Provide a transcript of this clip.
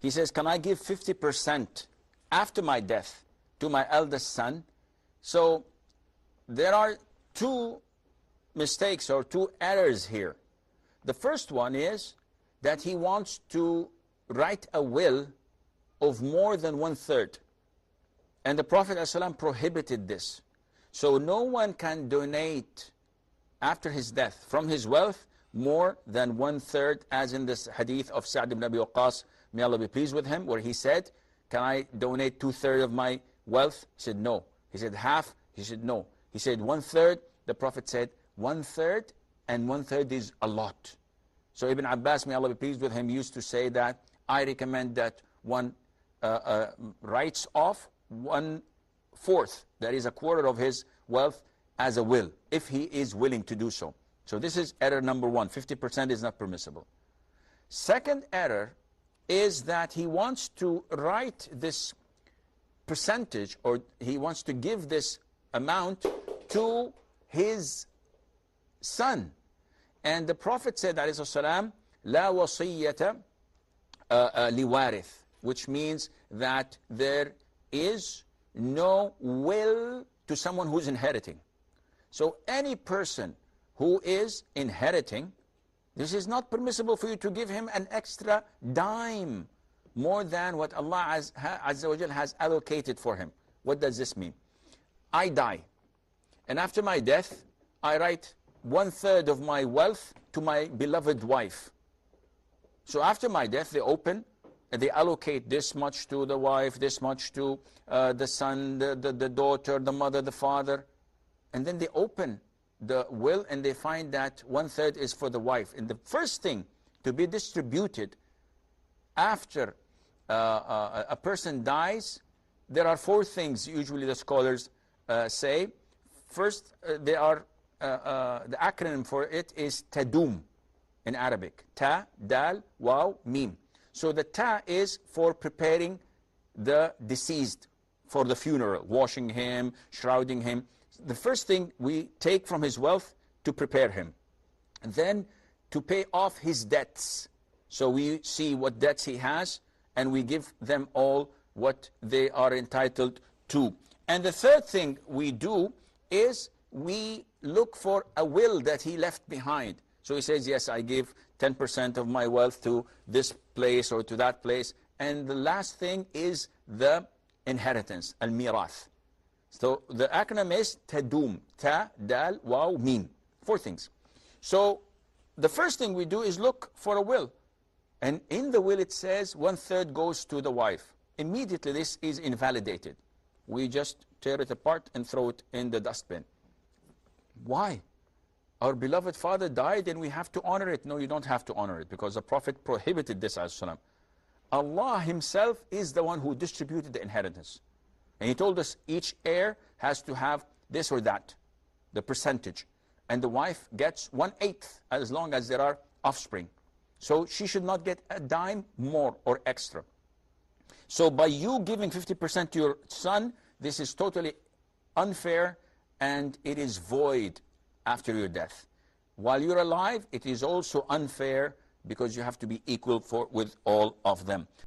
He says, can I give 50% after my death to my eldest son? So there are two mistakes or two errors here. The first one is that he wants to write a will of more than 1/3. And the Prophet ﷺ prohibited this. So no one can donate after his death from his wealth more than 1/3, as in this hadith of Sa'd ibn Abi Waqqas, may Allah be pleased with him, where he said, can I donate 2/3 of my wealth? He said no. He said half? He said no. He said 1/3. The Prophet said 1/3, and 1/3 is a lot. So Ibn Abbas, may Allah be pleased with him, used to say that I recommend that one writes off 1/4, that is a quarter of his wealth, as a will, if he is willing to do so. So this is error number one. 50% is not permissible. Second error is that he wants to write this percentage, or he wants to give this amount to his son. And the Prophet said, alayhi salam, la wasiyyata liwarith, which means that there is no will to someone who's inheriting. So any person who is inheriting, this is not permissible for you to give him an extra dime more than what Allah Azza wa Jal has allocated for him. What does this mean? I die, and after my death, I write 1/3 of my wealth to my beloved wife. So after my death, they open and they allocate this much to the wife, this much to the son, the daughter, the mother, the father. And then they open the will and they find that 1/3 is for the wife. And the first thing to be distributed after a person dies, there are 4 things usually the scholars say. First, they are the acronym for it is tadum in Arabic. Ta, dal, waw, mim. So the ta is for preparing the deceased for the funeral, washing him, shrouding him. The first thing we take from his wealth to prepare him. And then to pay off his debts. So we see what debts he has, and we give them all what they are entitled to. And the third thing we do is we look for a will that he left behind. So he says, yes, I give 10% of my wealth to this place or to that place. And the last thing is the inheritance, al-mirath. So the acronym is tadum, ta, dal, waw, mim. 4 things. So the first thing we do is look for a will. And in the will it says 1/3 goes to the wife. Immediately this is invalidated. We just tear it apart and throw it in the dustbin. Why? Our beloved father died and we have to honor it. No, you don't have to honor it, because the Prophet prohibited this. Allah himself is the one who distributed the inheritance. And he told us each heir has to have this or that, the percentage. And the wife gets 1/8 as long as there are offspring. So she should not get a dime more or extra. So by you giving 50% to your son, this is totally unfair, and it is void after your death. While you're alive, it is also unfair, because you have to be equal with all of them.